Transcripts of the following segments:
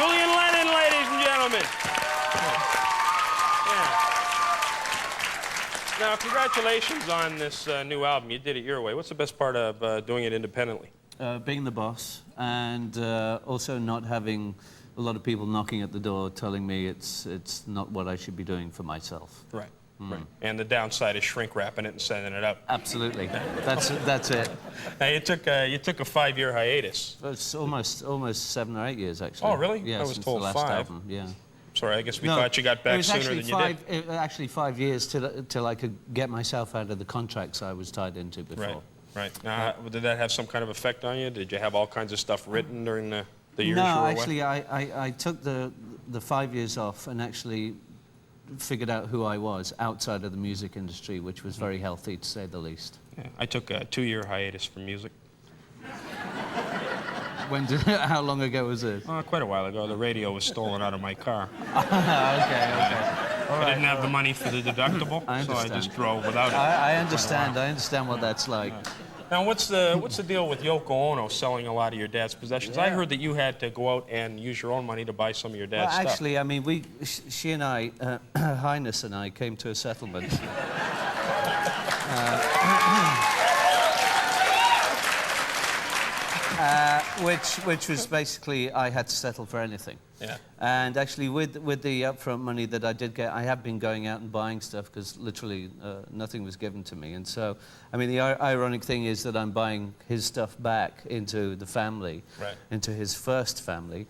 Julian Lennon, ladies and gentlemen. Yeah. Now, congratulations on this new album. You did it your way. What's the best part of doing it independently? Being the boss, and also not having a lot of people knocking at the door telling me it's not what I should be doing for myself. Right. Right. And the downside is shrink wrapping it and sending it up. Absolutely. That's it. Now you took a 5-year hiatus. It's almost 7 or 8 years actually. Oh really? Yeah, I was since told the last 5. album. Yeah. Sorry, I guess we thought you got back sooner than you did. It was actually 5 years till I could get myself out of the contracts I was tied into before. Right. Right. Now, did that have some kind of effect on you? Did you have all kinds of stuff written during the years you were away? No, actually, I took the 5 years off and actually figured out who I was outside of the music industry, which was very healthy, to say the least. Yeah, I took a 2-year hiatus from music. How long ago was it? Quite a while ago. The radio was stolen out of my car. Okay. I didn't have the money for the deductible, so I just drove without it. I understand what that's like. Now, what's the deal with Yoko Ono selling a lot of your dad's possessions? Yeah. I heard that you had to go out and use your own money to buy some of your dad's stuff. Actually, I mean, she and I, Her Highness and I, came to a settlement. Which was basically I had to settle for anything. Yeah. And actually, with the upfront money that I did get, I have been going out and buying stuff because literally nothing was given to me. And so, I mean, the ironic thing is that I'm buying his stuff back into the family, right, into his first family,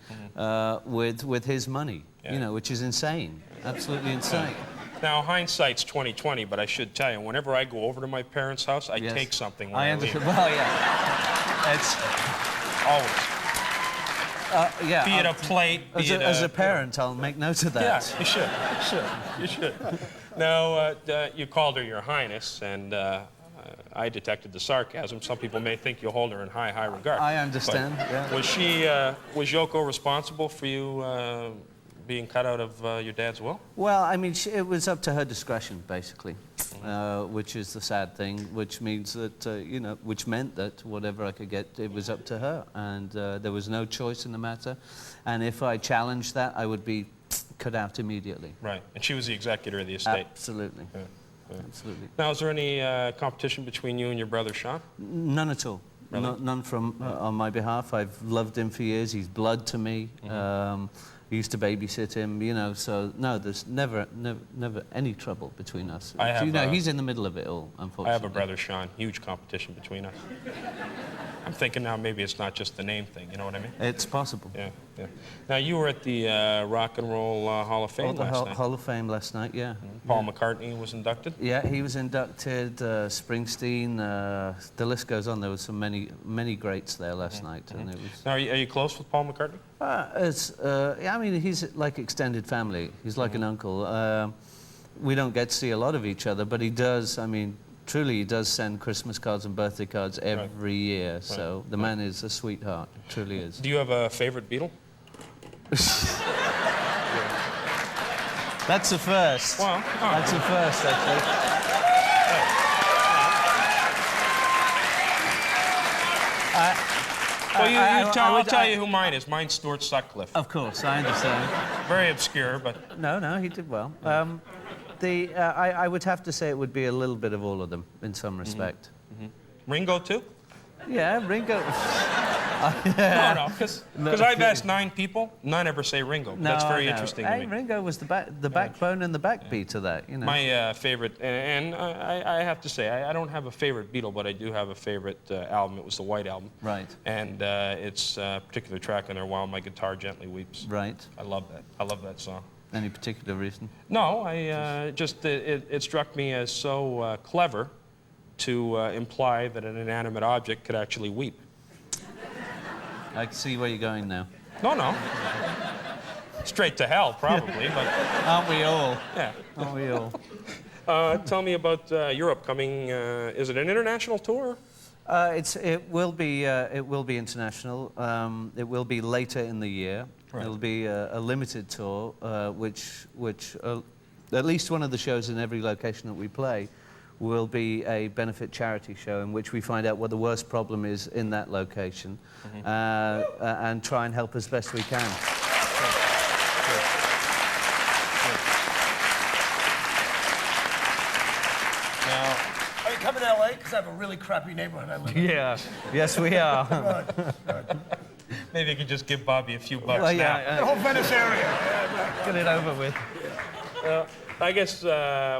with his money. Yeah. You know, which is insane, absolutely insane. Now, hindsight's 20/20, but I should tell you, whenever I go over to my parents' house, I take something when I leave. Well, yeah. It's always. Yeah. Be it a plate, as a parent, I'll make note of that. Yeah, you should. Now, you called her Your Highness, and I detected the sarcasm. Some people may think you hold her in high regard. I understand, yeah. Was Yoko responsible for you being cut out of your dad's will? Well, I mean, it was up to her discretion, basically, which is the sad thing, which means that, you know, which meant that whatever I could get, it was up to her, and there was no choice in the matter, and if I challenged that, I would be cut out immediately. Right, and she was the executor of the estate. Absolutely. Yeah. Absolutely. Now, is there any competition between you and your brother, Sean? None at all. Really? None from on my behalf. I've loved him for years. He's blood to me. I used to babysit him, you know, so no, there's never any trouble between us. You know, he's in the middle of it all, unfortunately. I have a brother, Sean. Huge competition between us. I'm thinking now maybe it's not just the name thing, you know what I mean? It's possible. Yeah. Now, you were at the Rock and Roll Hall of Fame last night. Hall of Fame last night, yeah. Paul McCartney was inducted? Yeah, he was inducted, Springsteen, the list goes on. There were so many greats there last night. And it was... Now, are you close with Paul McCartney? Yeah, I mean, he's like extended family. He's like an uncle. We don't get to see a lot of each other, but he does, I mean, truly, he does send Christmas cards and birthday cards every year, so the man is a sweetheart, truly is. Do you have a favorite Beatle? That's a first. Well, that's a first, actually. I'll tell you who mine is. Mine's Stuart Sutcliffe. Of course, I understand. Very obscure, but... No, he did well. I would have to say it would be a little bit of all of them, in some respect. Ringo, too? Yeah, Ringo. No, because I've asked 9 people, none ever say Ringo. That's very interesting to me. Ringo was the backbone and the backbeat of that, you know. My favorite, and I have to say, I don't have a favorite Beatle, but I do have a favorite album. It was the White Album. Right. And it's a particular track on there, While My Guitar Gently Weeps. Right. I love that. I love that song. Any particular reason? No, it struck me as so clever to imply that an inanimate object could actually weep. I can see where you're going now. No. Straight to hell, probably, but... Aren't we all? Yeah. Aren't we all? Tell me about Europe coming. Is it an international tour? It will be international. It will be later in the year. Right. It'll be a limited tour, which at least one of the shows in every location that we play will be a benefit charity show in which we find out what the worst problem is in that location and try and help as best we can. Now, Are you coming to L.A.? Because I have a really crappy neighborhood I live in. Yeah. Yes, we are. maybe you could just give Bobby a few bucks Well, now. yeah, The whole Venice area. get it over with. I guess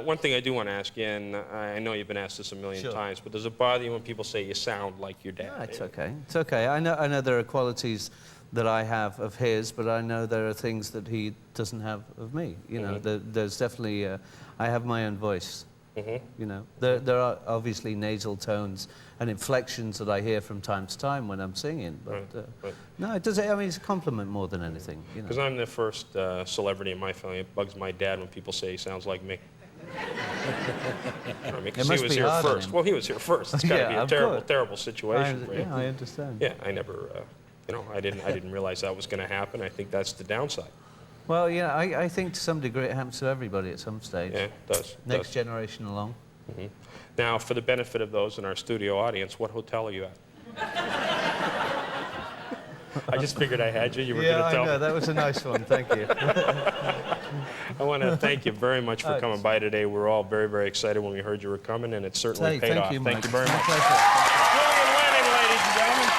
one thing I do want to ask you, and I know you've been asked this a million Sure. times, but does it bother you when people say you sound like your dad? No, it's okay. It's okay. I know there are qualities that I have of his, but I know there are things that he doesn't have of me. You know, there's definitely, I have my own voice. You know, there are obviously nasal tones and inflections that I hear from time to time when I'm singing, but Right. no, it does. I mean, it's a compliment more than anything. You know. Because I'm the first celebrity in my family. It bugs my dad when people say he sounds like me. I mean, because he must was be here hard on first. him. well, he was here first. It's got to Yeah, be a of terrible, course. terrible situation for you. Yeah, I understand. Yeah, I never, you know, I didn't realize that was going to happen. I think that's the downside. Well, yeah, I think to some degree it happens to everybody at some stage. Yeah, it does. Next generation along. Now, for the benefit of those in our studio audience, what hotel are you at? I just figured I had you. You were going Yeah, to tell I know. me. That was a nice one. Thank you. I want to thank you very much for coming by today. We were all very, very excited when we heard you were coming, and it certainly paid off. Thank you, Thank Mike. you very It's my much. pleasure. Julian Lennon, ladies and gentlemen.